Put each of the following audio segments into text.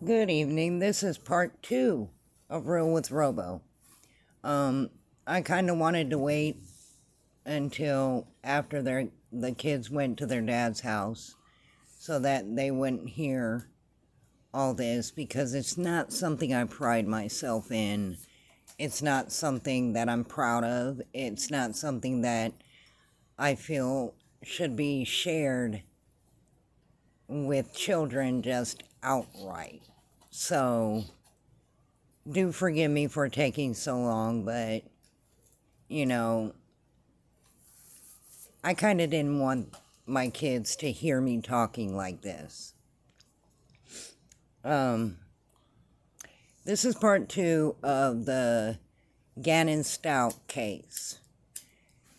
Good evening. This is part 2 of Real with Robo. I kind of wanted to wait until after the kids went to their dad's house so that they wouldn't hear all this, because it's not something I pride myself in. It's not something that I'm proud of. It's not something that I feel should be shared with children just outright. So, do forgive me for taking so long, but, I kind of didn't want my kids to hear me talking like this. This is part 2 of the GANNON Stauch case.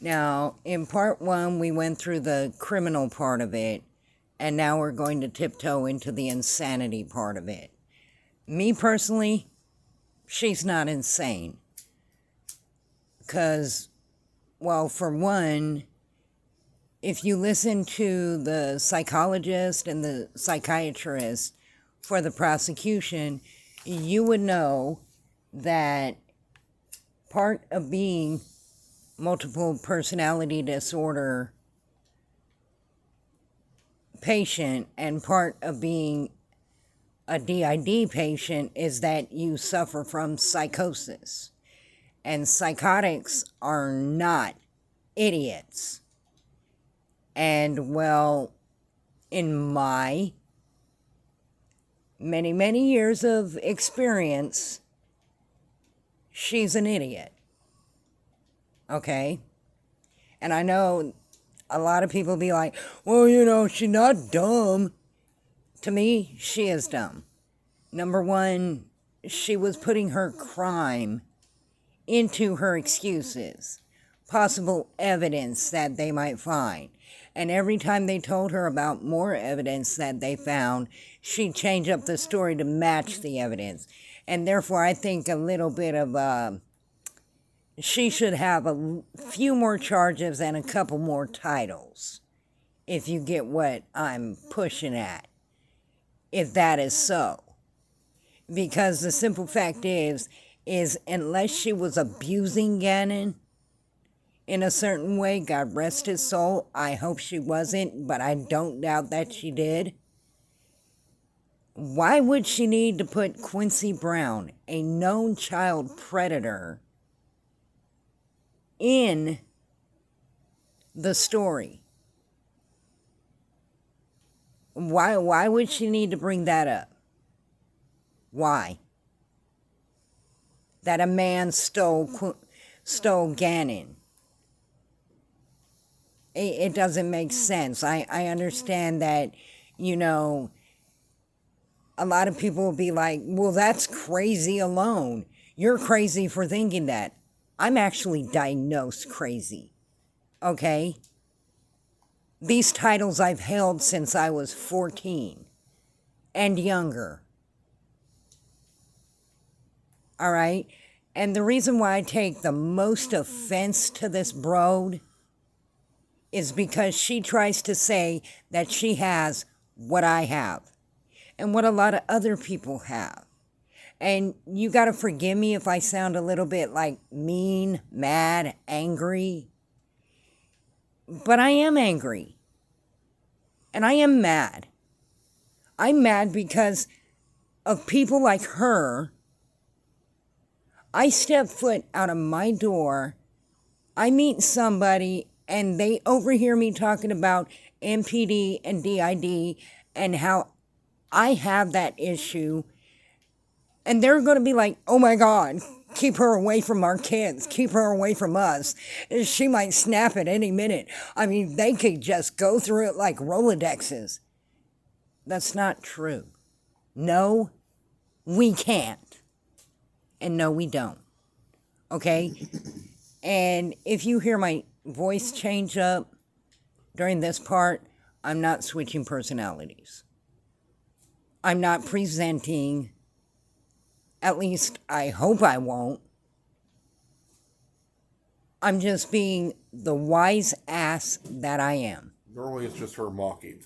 Now, in part 1, we went through the criminal part of it, and now we're going to tiptoe into the insanity part of it. Me personally, she's not insane. Because, well, for one, if you listen to the psychologist and the psychiatrist for the prosecution, you would know that part of being multiple personality disorder patient and part of being a DID patient is that you suffer from psychosis. And psychotics are not idiots. And, well, in my many, many years of experience, she's an idiot. Okay? And I know a lot of people be like, well, she's not dumb. To me, she is dumb. Number one, she was putting her crime into her excuses, possible evidence that they might find. And every time they told her about more evidence that they found, she'd change up the story to match the evidence. And therefore, I think a little bit of, she should have a few more charges and a couple more titles, if you get what I'm pushing at. If that is so. Because the simple fact is unless she was abusing Gannon in a certain way, God rest his soul, I hope she wasn't, but I don't doubt that she did. Why would she need to put Quincy Brown, a known child predator, in the story? Why would she need to bring that up? Why? That a man stole Gannon. It doesn't make sense. I understand that, a lot of people will be like, well, that's crazy alone. You're crazy for thinking that. I'm actually diagnosed crazy. Okay? These titles I've held since I was 14 and younger. All right? And the reason why I take the most offense to this broad is because she tries to say that she has what I have and what a lot of other people have. And you got to forgive me if I sound a little bit like mean, mad, angry. But I am angry. And I am mad. I'm mad because of people like her. I step foot out of my door, I meet somebody, and they overhear me talking about MPD and DID and how I have that issue. And they're going to be like, oh my God, keep her away from our kids. Keep her away from us. She might snap at any minute. I mean, they could just go through it like Rolodexes. That's not true. No, we can't. And no, we don't. Okay? And if you hear my voice change up during this part, I'm not switching personalities. I'm not presenting, at least I hope I won't. I'm just being the wise ass that I am. Normally it's just her mocking.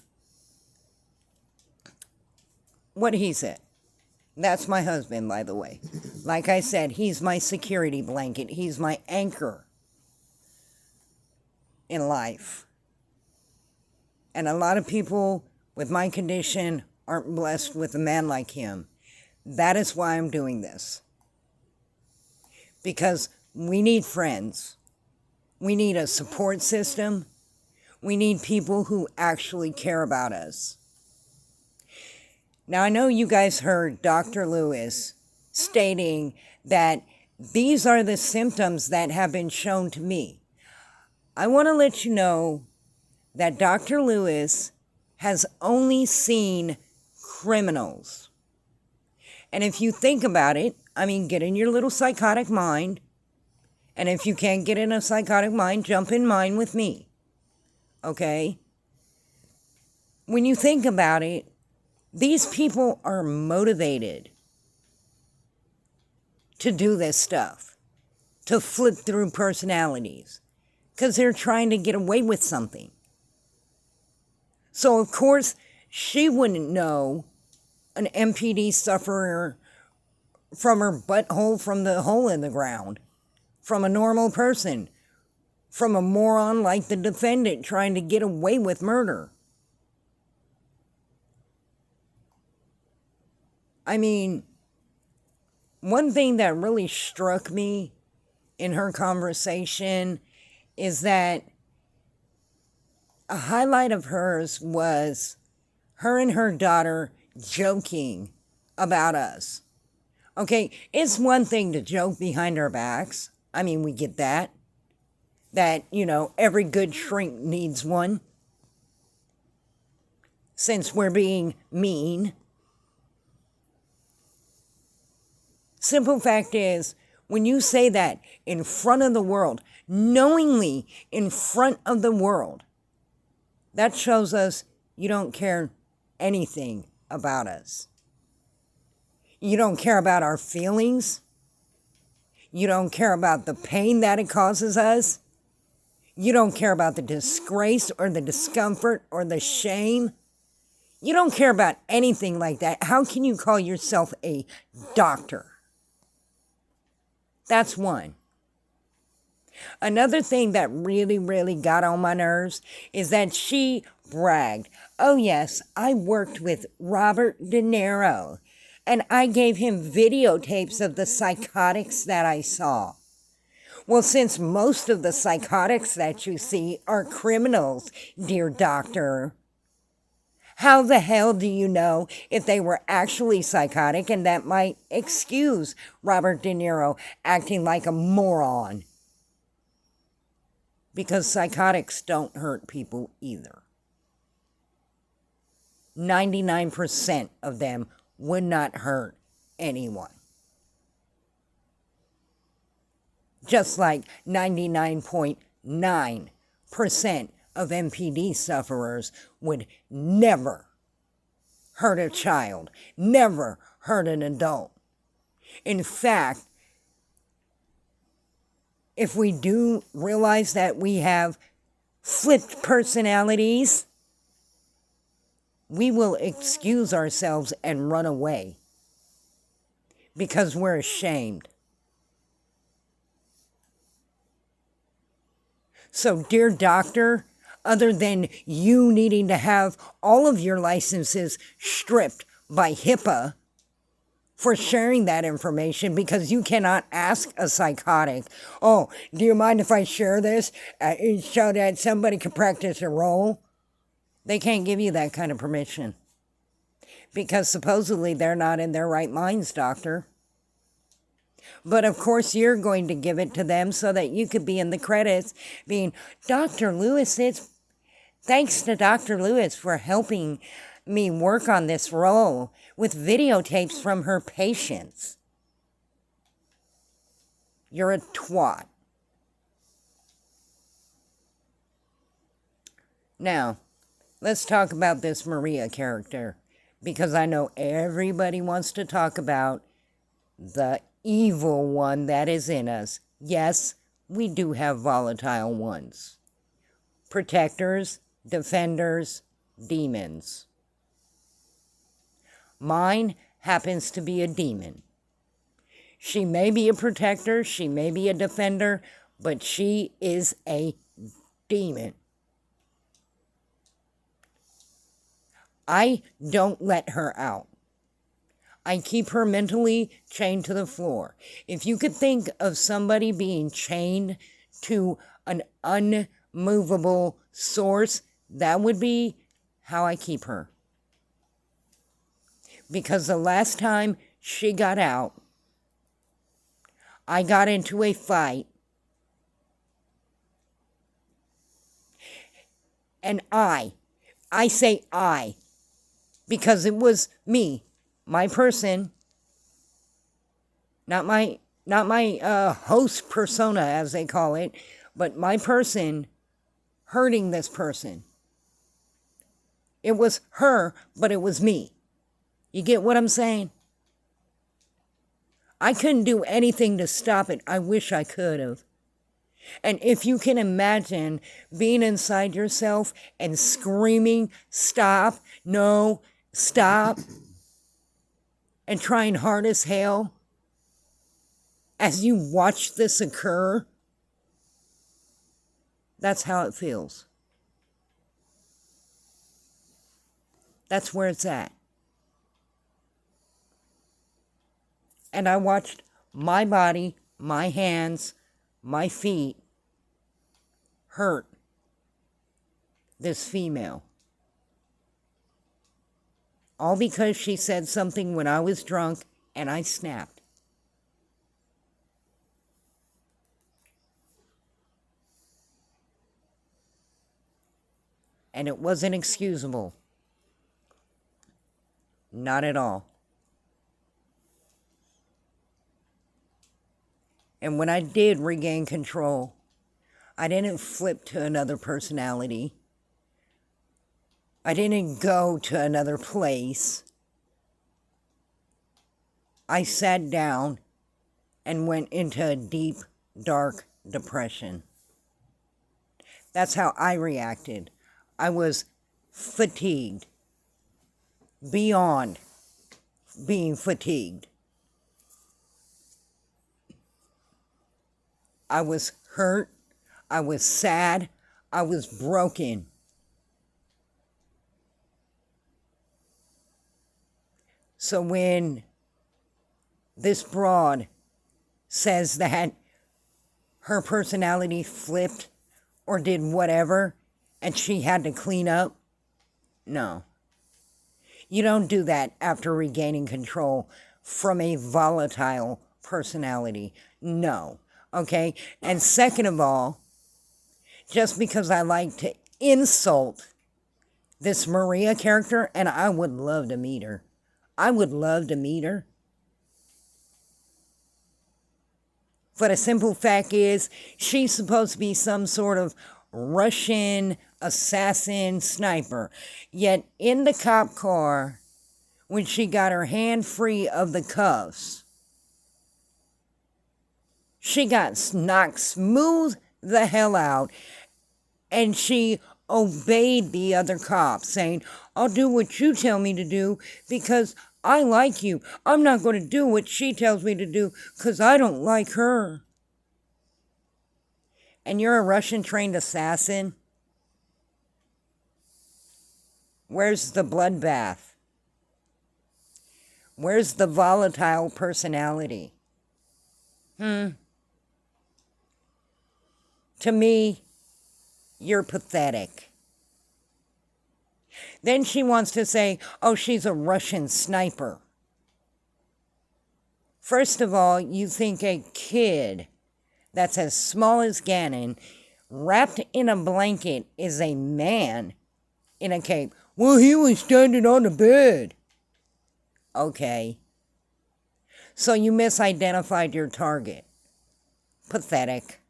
What he said. That's my husband, by the way. Like I said, he's my security blanket. He's my anchor in life. And a lot of people with my condition aren't blessed with a man like him. That is why I'm doing this. Because we need friends. We need a support system. We need people who actually care about us. Now, I know you guys heard Dr. Lewis stating that these are the symptoms that have been shown to me. I want to let you know that Dr. Lewis has only seen criminals. And if you think about it, I mean, get in your little psychotic mind. And if you can't get in a psychotic mind, jump in mine with me. Okay? When you think about it, these people are motivated to do this stuff, to flip through personalities, because they're trying to get away with something. So, of course, she wouldn't know an MPD sufferer from her butthole from the hole in the ground, from a normal person, from a moron like the defendant trying to get away with murder. I mean, one thing that really struck me in her conversation is that a highlight of hers was her and her daughter joking about us. Okay, it's one thing to joke behind our backs. I mean, we get that. That, you know, every good shrink needs one. Since we're being mean. Simple fact is, when you say that in front of the world, knowingly in front of the world, that shows us you don't care anything about us. You don't care about our feelings. You don't care about the pain that it causes us. You don't care about the disgrace or the discomfort or the shame. You don't care about anything like that. How can you call yourself a doctor? That's one. Another thing that really, really got on my nerves is that she bragged, oh yes, I worked with Robert De Niro, and I gave him videotapes of the psychotics that I saw. Well, since most of the psychotics that you see are criminals, dear doctor, how the hell do you know if they were actually psychotic? And that might excuse Robert De Niro acting like a moron. Because psychotics don't hurt people either. 99% of them would not hurt anyone. Just like 99.9% of MPD sufferers would never hurt a child, never hurt an adult. In fact, if we do realize that we have flipped personalities, we will excuse ourselves and run away because we're ashamed. So, dear doctor, other than you needing to have all of your licenses stripped by HIPAA for sharing that information, because you cannot ask a psychotic, oh, do you mind if I share this so that somebody can practice a role? They can't give you that kind of permission because supposedly they're not in their right minds, doctor. But of course you're going to give it to them so that you could be in the credits being, Dr. Lewis, it's thanks to Dr. Lewis for helping me work on this role with videotapes from her patients. You're a twat. Now, let's talk about this Maria character, because I know everybody wants to talk about the evil one that is in us. Yes, we do have volatile ones. Protectors, defenders, demons. Mine happens to be a demon. She may be a protector, she may be a defender, but she is a demon. I don't let her out. I keep her mentally chained to the floor. If you could think of somebody being chained to an unmovable source, that would be how I keep her. Because the last time she got out, I got into a fight, and I say I, because it was me, my person, not my host persona, as they call it, but my person hurting this person. It was her, but it was me. You get what I'm saying? I couldn't do anything to stop it. I wish I could have. And if you can imagine being inside yourself and screaming, stop, no, stop, and trying hard as hell as you watch this occur, that's how it feels. That's where it's at. And I watched my body, my hands, my feet hurt this female. All because she said something when I was drunk and I snapped. And it wasn't excusable. Not at all. And when I did regain control, I didn't flip to another personality. I didn't go to another place. I sat down and went into a deep, dark depression. That's how I reacted. I was fatigued, beyond being fatigued. I was hurt, I was sad, I was broken. So when this broad says that her personality flipped or did whatever and she had to clean up, no. You don't do that after regaining control from a volatile personality. No. Okay? And second of all, just because I like to insult this Maria character, and I would love to meet her. I would love to meet her. But a simple fact is, she's supposed to be some sort of Russian assassin sniper. Yet in the cop car, when she got her hand free of the cuffs, she got knocked smooth the hell out, and she obeyed the other cop, saying, I'll do what you tell me to do because I like you. I'm not going to do what she tells me to do because I don't like her. And you're a Russian-trained assassin? Where's the bloodbath? Where's the volatile personality? To me, you're pathetic. Then she wants to say, oh, she's a Russian sniper. First of all, you think a kid that's as small as Gannon, wrapped in a blanket, is a man in a cape. Well, he was standing on the bed. Okay. So you misidentified your target. Pathetic.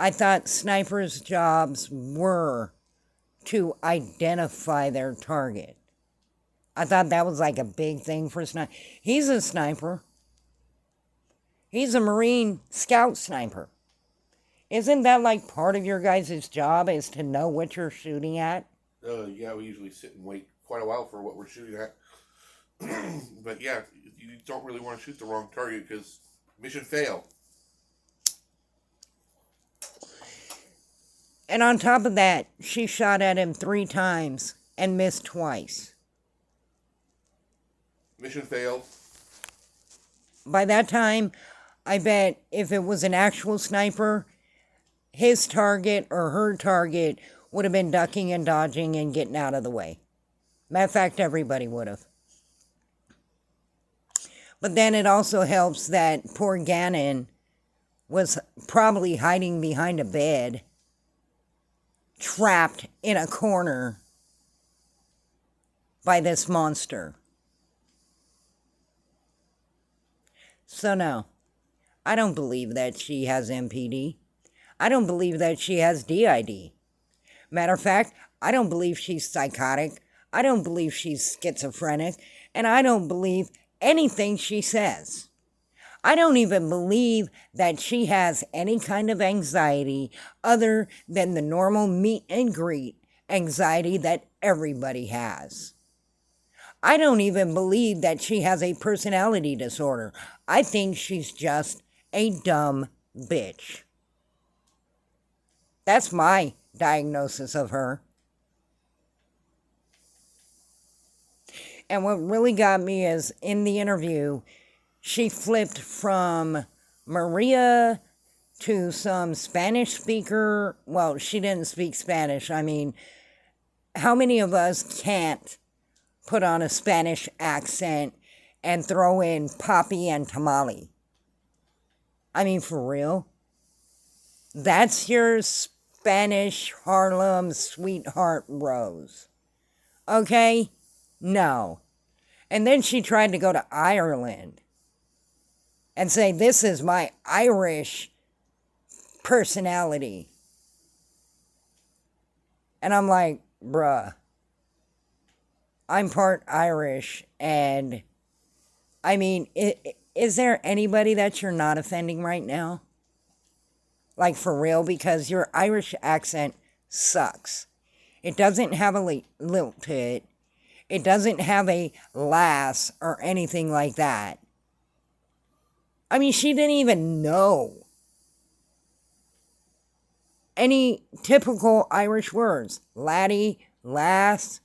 I thought snipers' jobs were to identify their target. I thought that was like a big thing for a sniper. He's a sniper. He's a Marine scout sniper. Isn't that like part of your guys' job is to know what you're shooting at? Yeah, we usually sit and wait quite a while for what we're shooting at. But yeah, you don't really want to shoot the wrong target because mission fail. And on top of that, she shot at him 3 times and missed twice. Mission failed. By that time, I bet if it was an actual sniper, his target or her target would have been ducking and dodging and getting out of the way. Matter of fact, everybody would have. But then it also helps that poor Gannon was probably hiding behind a bed, trapped in a corner by this monster. So no, I don't believe that she has MPD. I don't believe that she has DID. Matter of fact, I don't believe she's psychotic. I don't believe she's schizophrenic. And I don't believe anything she says. I don't even believe that she has any kind of anxiety other than the normal meet and greet anxiety that everybody has. I don't even believe that she has a personality disorder. I think she's just a dumb bitch. That's my diagnosis of her. And what really got me is in the interview, she flipped from Maria to some Spanish speaker. Well, she didn't speak Spanish. I mean, how many of us can't put on a Spanish accent and throw in papi and tamale? I mean, for real? That's your Spanish Harlem sweetheart Rose. Okay? No. And then she tried to go to Ireland and say, this is my Irish personality. And I'm like, bruh, I'm part Irish, and I mean, is there anybody that you're not offending right now? Like, for real? Because your Irish accent sucks. It doesn't have a lilt to it. It doesn't have a lass or anything like that. I mean, she didn't even know any typical Irish words. Laddie, lass,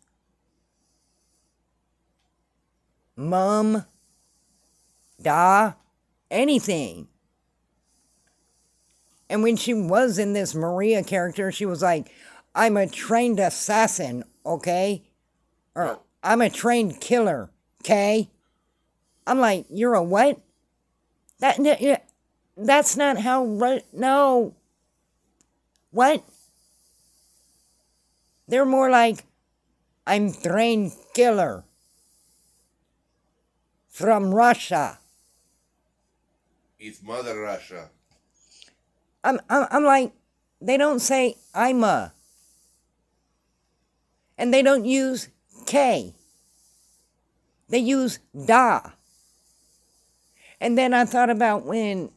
mum, da, anything. And when she was in this Maria character, she was like, I'm a trained assassin, okay? Or, I'm a trained killer, okay? I'm like, you're a what? That's not how, no. What? They're more like, I'm trained killer from Russia. It's Mother Russia. I'm like, they don't say I'm a. And they don't use K. They use da. And then I thought about when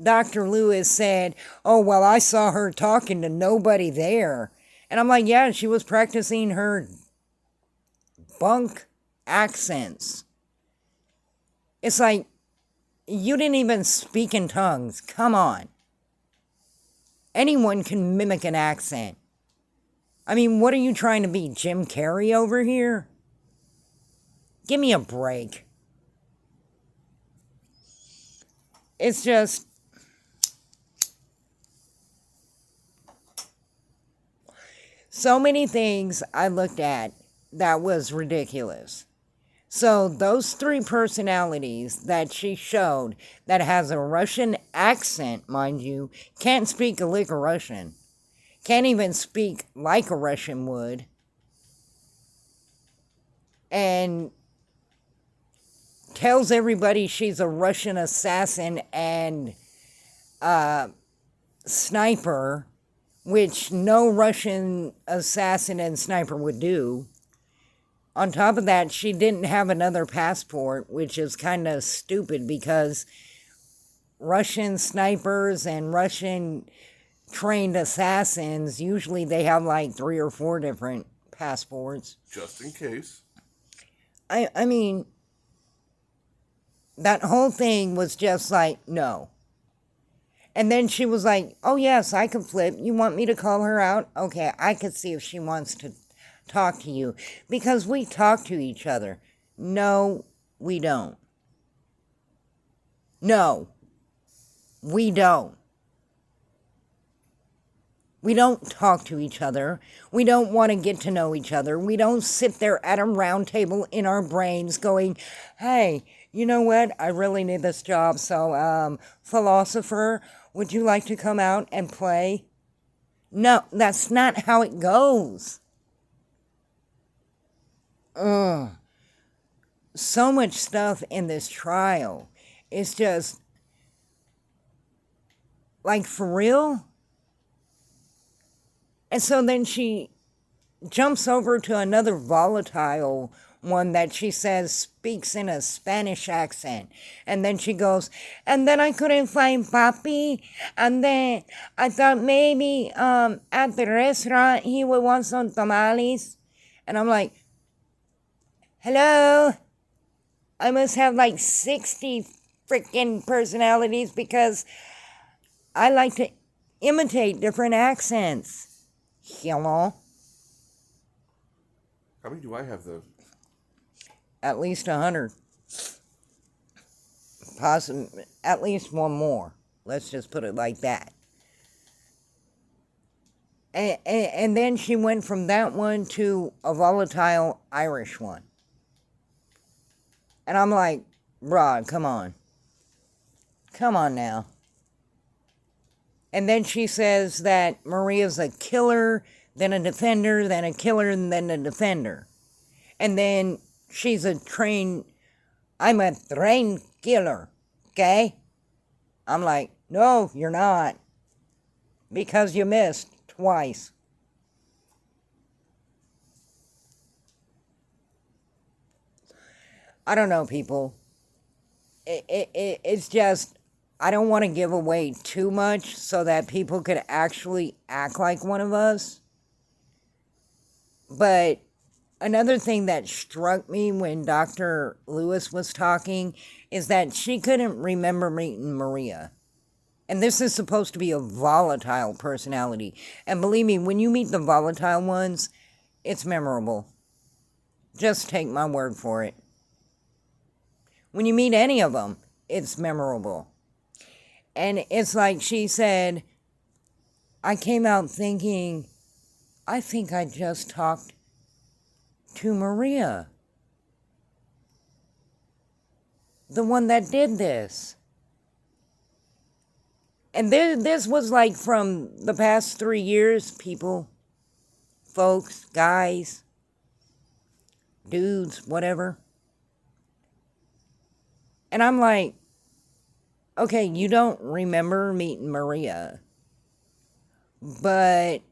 Dr. Lewis said, oh, well, I saw her talking to nobody there. And I'm like, yeah, she was practicing her bunk accents. It's like, you didn't even speak in tongues. Come on. Anyone can mimic an accent. I mean, what are you trying to be, Jim Carrey over here? Give me a break. It's just, so many things I looked at that was ridiculous. So those 3 personalities that she showed that has a Russian accent, mind you, can't speak a lick of Russian. Can't even speak like a Russian would. And tells everybody she's a Russian assassin and sniper, which no Russian assassin and sniper would do. On top of that, she didn't have another passport, which is kind of stupid because Russian snipers and Russian trained assassins, usually they have like 3 or 4 different passports. Just in case. I mean, That whole thing was just like, no. And then she was like, oh, yes, I can flip. You want me to call her out? Okay, I could see if she wants to talk to you. Because we talk to each other. No, we don't. No, we don't. We don't talk to each other. We don't want to get to know each other. We don't sit there at a round table in our brains going, hey, you know what? I really need this job. So, philosopher, would you like to come out and play? No, that's not how it goes. Ugh. So much stuff in this trial. It's just, like, for real? And so then she jumps over to another volatile one that she says speaks in a Spanish accent. And then she goes, and then I couldn't find Papi. And then I thought maybe at the restaurant he would want some tamales. And I'm like, hello? I must have like 60 freaking personalities because I like to imitate different accents. Hello? How many do I have, though? At least 100. Possibly, at least one more. Let's just put it like that. And then she went from that one to a volatile Irish one. And I'm like, bruh, come on. Come on now. And then she says that Maria's a killer, then a defender, then a killer, and then a defender. And then she's I'm a trained killer, okay? I'm like, no, you're not. Because you missed twice. I don't know, people. It's just, I don't want to give away too much so that people could actually act like one of us. But another thing that struck me when Dr. Lewis was talking is that she couldn't remember meeting Maria. And this is supposed to be a volatile personality. And believe me, when you meet the volatile ones, it's memorable. Just take my word for it. When you meet any of them, it's memorable. And it's like she said, I came out thinking, I think I just talked to Maria. The one that did this. And this was like from the past 3 years, people, folks, guys, dudes, whatever. And I'm like, okay, you don't remember meeting Maria, but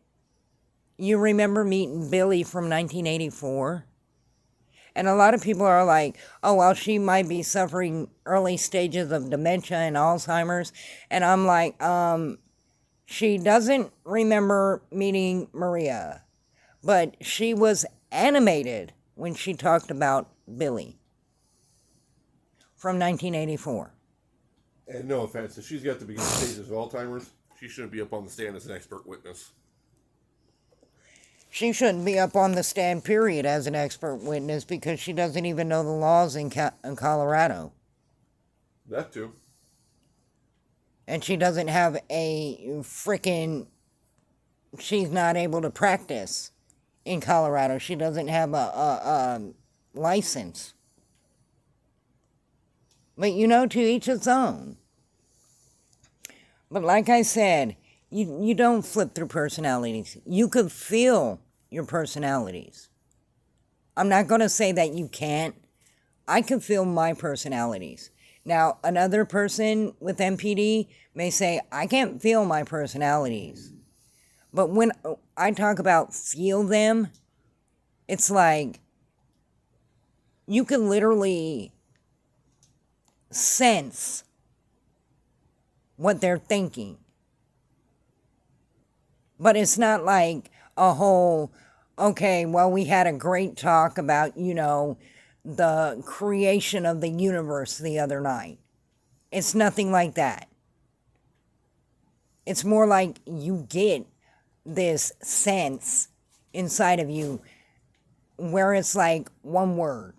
you remember meeting Billy from 1984? And a lot of people are like, oh, well, she might be suffering early stages of dementia and Alzheimer's. And I'm like, she doesn't remember meeting Maria, but she was animated when she talked about Billy from 1984. And no offense, if she's got the beginning stages of Alzheimer's, she shouldn't be up on the stand as an expert witness. She shouldn't be up on the stand, period, as an expert witness because she doesn't even know the laws in Colorado. That too. And she doesn't have she's not able to practice in Colorado. She doesn't have a license. But to each its own. But like I said, you don't flip through personalities. You could feel your personalities. I'm not going to say that you can't. I can feel my personalities. Now, another person with MPD may say, I can't feel my personalities. But when I talk about feel them, it's like you can literally sense what they're thinking. But it's not like a whole, okay, well, we had a great talk about, the creation of the universe the other night. It's nothing like that. It's more like you get this sense inside of you where it's like one word.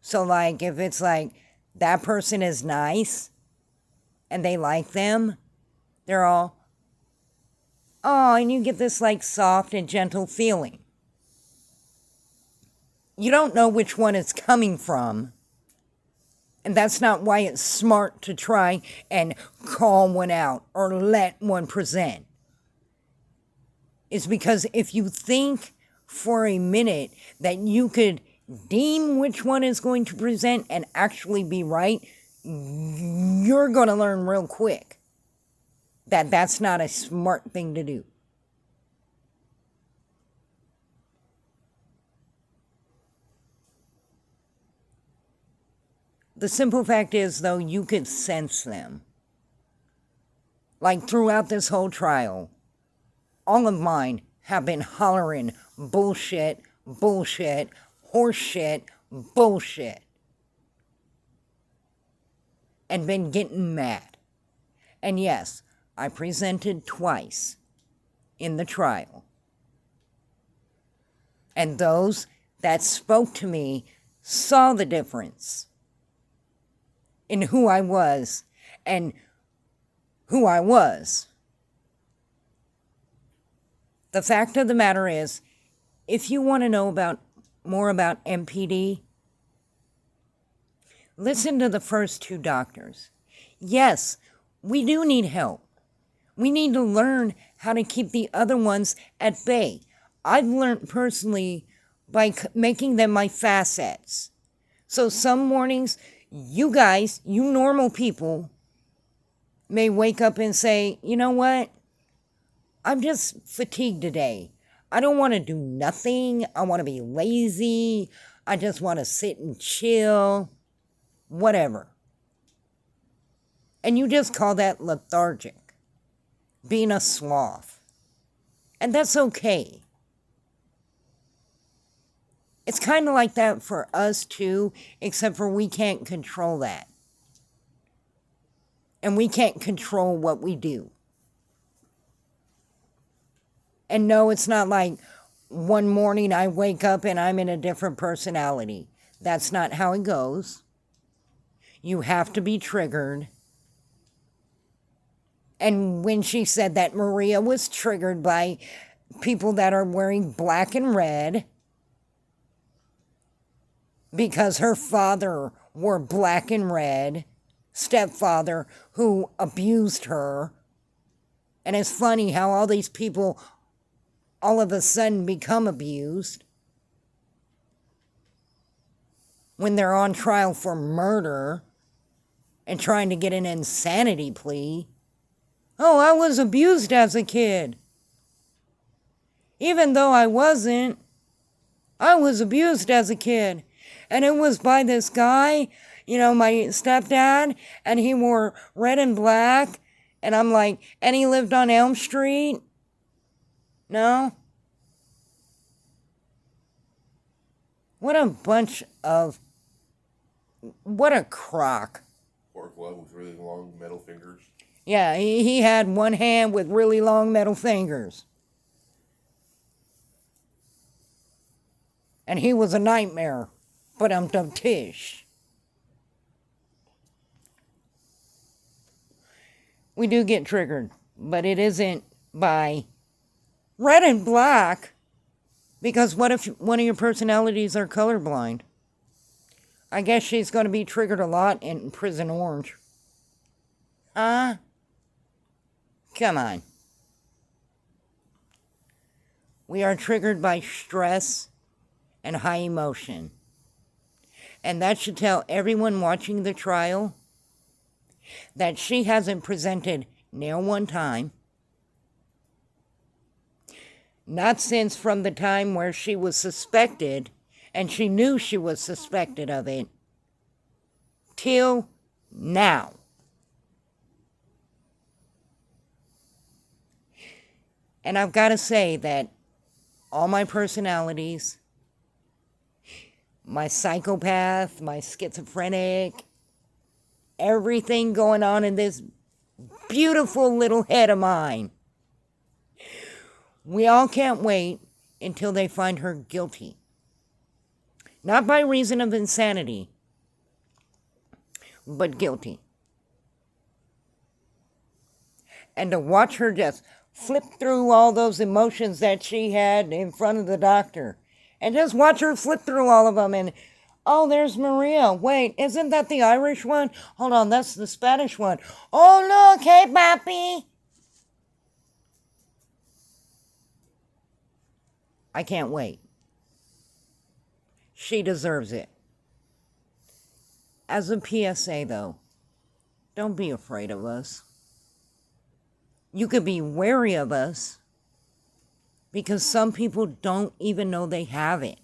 So like if it's like that person is nice and they like them, they're all, oh, and you get this like soft and gentle feeling. You don't know which one it's coming from. And that's not why it's smart to try and call one out or let one present. It's because if you think for a minute that you could deem which one is going to present and actually be right, you're going to learn real quick that that's not a smart thing to do. The simple fact is, though, you could sense them. Like throughout this whole trial, all of mine have been hollering bullshit, bullshit, horseshit, bullshit. And been getting mad. And yes, I presented twice in the trial. And those that spoke to me saw the difference in who I was and who I was. The fact of the matter is, if you want to know more about MPD, listen to the first two doctors. Yes, we do need help. We need to learn how to keep the other ones at bay. I've learned personally by making them my facets. So some mornings, you guys, you normal people, may wake up and say, you know what? I'm just fatigued today. I don't want to do nothing. I want to be lazy. I just want to sit and chill. Whatever. And you just call that lethargic. Being a sloth. And that's okay. It's kind of like that for us too, except for we can't control that. And we can't control what we do. And no, it's not like one morning I wake up and I'm in a different personality. That's not how it goes. You have to be triggered. And when she said that Maria was triggered by people that are wearing black and red because her father wore black and red, stepfather who abused her. And it's funny how all these people all of a sudden become abused when they're on trial for murder and trying to get an insanity plea. Oh, I was abused as a kid. Even though I wasn't, I was abused as a kid. And it was by this guy, my stepdad, and he wore red and black. And I'm like, and he lived on Elm Street? No? What a crock. Or glove with really long metal fingers. Yeah, he had one hand with really long metal fingers. And he was a nightmare. But I'm tish. We do get triggered, but it isn't by red and black. Because what if one of your personalities are colorblind? I guess she's going to be triggered a lot in Prison Orange. Huh? Come on. We are triggered by stress and high emotion. And that should tell everyone watching the trial that she hasn't presented nail one time. Not since from the time where she was suspected, and she knew she was suspected of it, till now. And I've got to say that all my personalities, my psychopath, my schizophrenic, everything going on in this beautiful little head of mine. We all can't wait until they find her guilty. Not by reason of insanity, but guilty. And to watch her just flip through all those emotions that she had in front of the doctor. And just watch her flip through all of them and, oh, there's Maria. Wait, isn't that the Irish one? Hold on, that's the Spanish one. Oh, look, hey, papi. I can't wait. She deserves it. As a PSA, though, don't be afraid of us. You could be wary of us because some people don't even know they have it.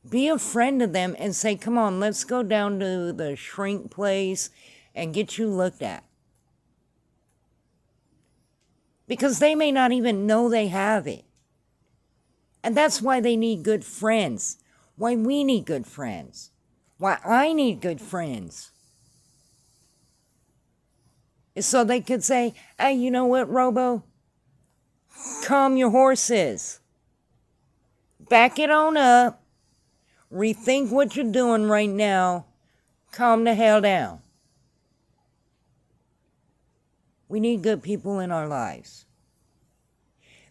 Be a friend to them and say, come on, let's go down to the shrink place and get you looked at. Because they may not even know they have it. And that's why they need good friends. Why we need good friends. Why I need good friends. Is so they could say, hey, you know what, Robo? Calm your horses. Back it on up. Rethink what you're doing right now. Calm the hell down. We need good people in our lives.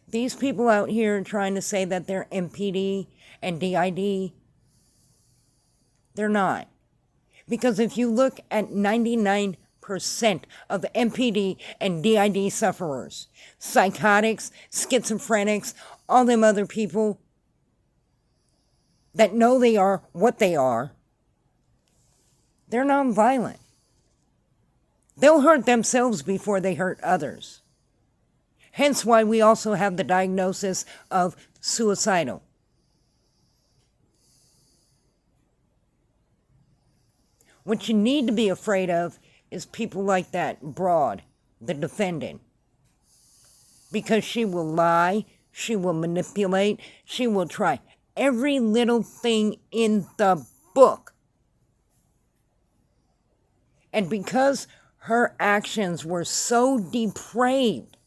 These people out here trying to say that they're MPD and DID, they're not. Because if you look at 99% of the MPD and DID sufferers, psychotics, schizophrenics, all them other people that know they are what they are, they're nonviolent. They'll hurt themselves before they hurt others. Hence why we also have the diagnosis of suicidal. What you need to be afraid of is people like that broad, the defendant. Because she will lie, she will manipulate, she will try every little thing in the book. And because her actions were so depraved,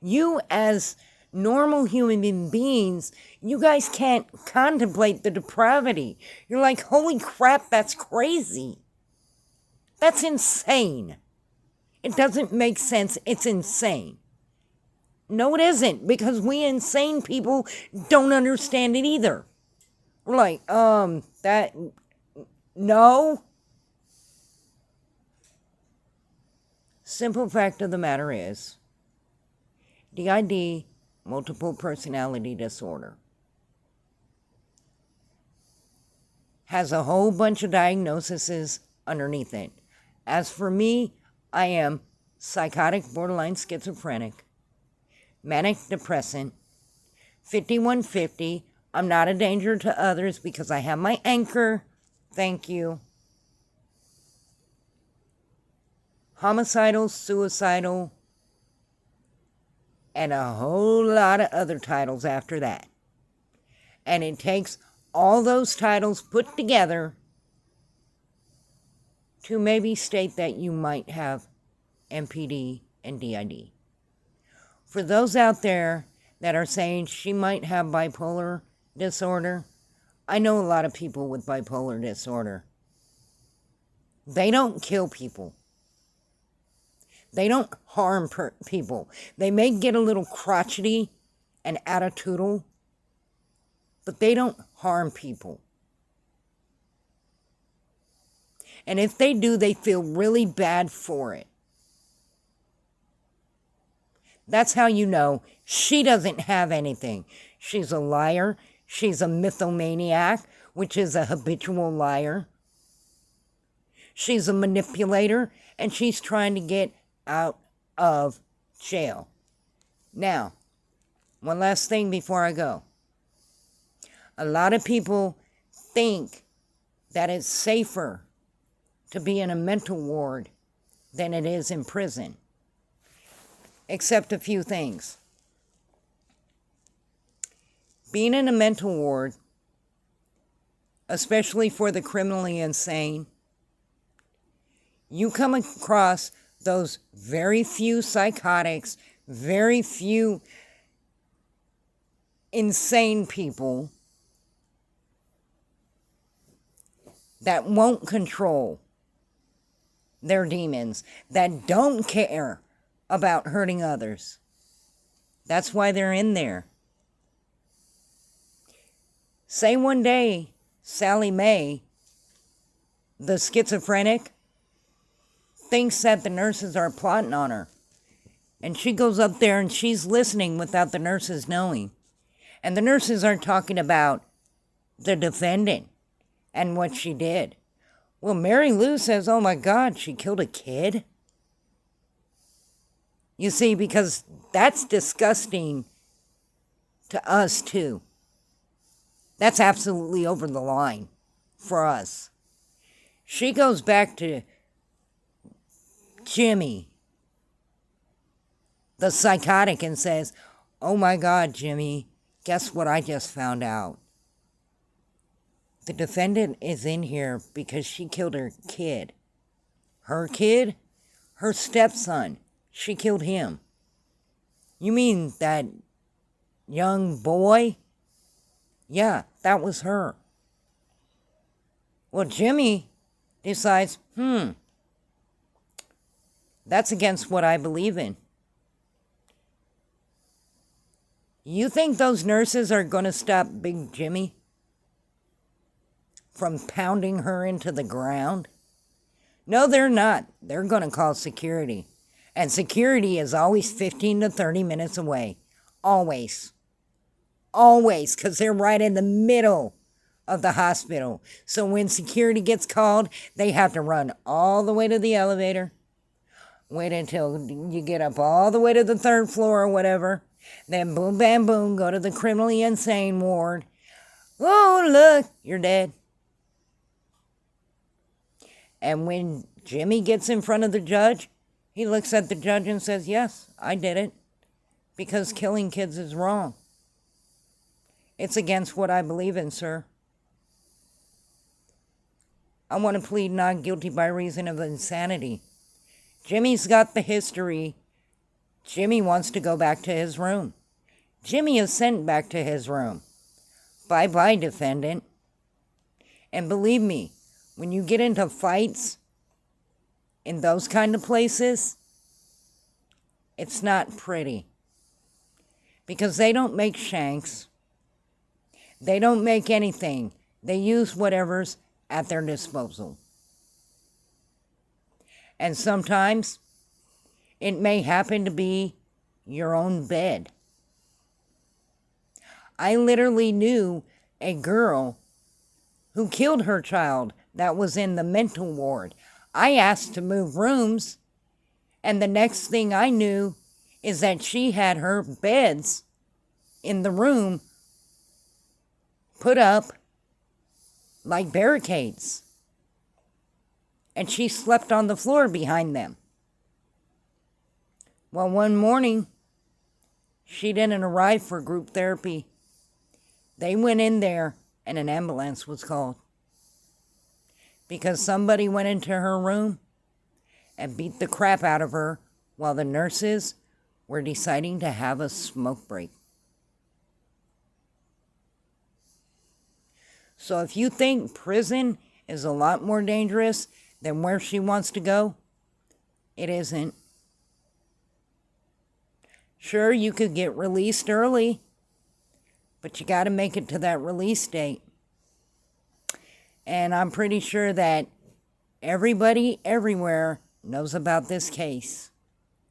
you as normal human beings, you guys can't contemplate the depravity. You're like, holy crap, that's crazy. That's insane. It doesn't make sense. It's insane. No, it isn't, because we insane people don't understand it either. We're like, no. Simple fact of the matter is, DID, multiple personality disorder, has a whole bunch of diagnoses underneath it. As for me, I am psychotic borderline schizophrenic, manic depressant, 5150. I'm not a danger to others because I have my anchor. Thank you. Homicidal, suicidal, and a whole lot of other titles after that. And it takes all those titles put together to maybe state that you might have MPD and DID. For those out there that are saying she might have bipolar disorder, I know a lot of people with bipolar disorder. They don't kill people. They don't harm people. They may get a little crotchety and attitudinal, but they don't harm people. And if they do, they feel really bad for it. That's how you know she doesn't have anything. She's a liar. She's a mythomaniac, which is a habitual liar. She's a manipulator, and she's trying to get out of jail. Now, one last thing before I go. A lot of people think that it's safer to be in a mental ward than it is in prison. Except a few things. Being in a mental ward especially for the criminally insane. You come across those very few psychotics, very few insane people that won't control their demons, that don't care about hurting others. That's why they're in there. Say one day, Sally Mae, the schizophrenic, thinks that the nurses are plotting on her. And she goes up there and she's listening without the nurses knowing. And the nurses are talking about the defendant and what she did. Well, Mary Lou says, oh my God, she killed a kid? You see, because that's disgusting to us too. That's absolutely over the line for us. She goes back to Jimmy, the psychotic, and says, oh my God, Jimmy, guess what I just found out? The defendant is in here because she killed her kid. Her kid? Her stepson. She killed him. You mean that young boy? Yeah, that was her. Well, Jimmy decides, that's against what I believe in. You think those nurses are going to stop Big Jimmy from pounding her into the ground? No, they're not. They're going to call security. And security is always 15 to 30 minutes away. Always. Always, because they're right in the middle of the hospital. So when security gets called, they have to run all the way to the elevator. Wait until you get up all the way to the 3rd floor or whatever. Then boom, bam, boom, go to the criminally insane ward. Oh, look, you're dead. And when Jimmy gets in front of the judge, he looks at the judge and says, yes, I did it. Because killing kids is wrong. It's against what I believe in, sir. I want to plead not guilty by reason of insanity. Jimmy's got the history. Jimmy wants to go back to his room. Jimmy is sent back to his room. Bye-bye, defendant. And believe me, when you get into fights in those kind of places, it's not pretty. Because they don't make shanks. They don't make anything. They use whatever's at their disposal. And sometimes it may happen to be your own bed. I literally knew a girl who killed her child that was in the mental ward. I asked to move rooms, and the next thing I knew is that she had her beds in the room put up like barricades. And she slept on the floor behind them. Well, one morning, she didn't arrive for group therapy. They went in there and an ambulance was called. Because somebody went into her room and beat the crap out of her while the nurses were deciding to have a smoke break. So if you think prison is a lot more dangerous than where she wants to go, it isn't. Sure, you could get released early, but you got to make it to that release date. And I'm pretty sure that everybody everywhere knows about this case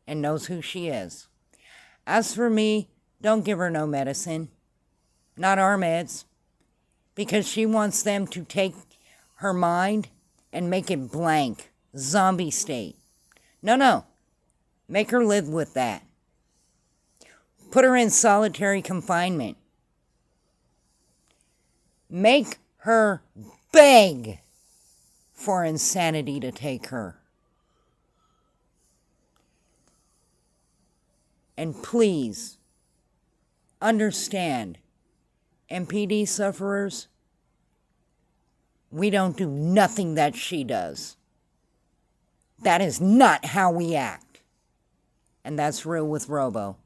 and knows who she is. As for me, don't give her no medicine. Not our meds. Because she wants them to take her mind and make it blank, zombie state. No. Make her live with that. Put her in solitary confinement. Make her beg for insanity to take her. And please, understand, MPD sufferers, We don't do nothing that she does. That is not how we act. And that's real with Robo.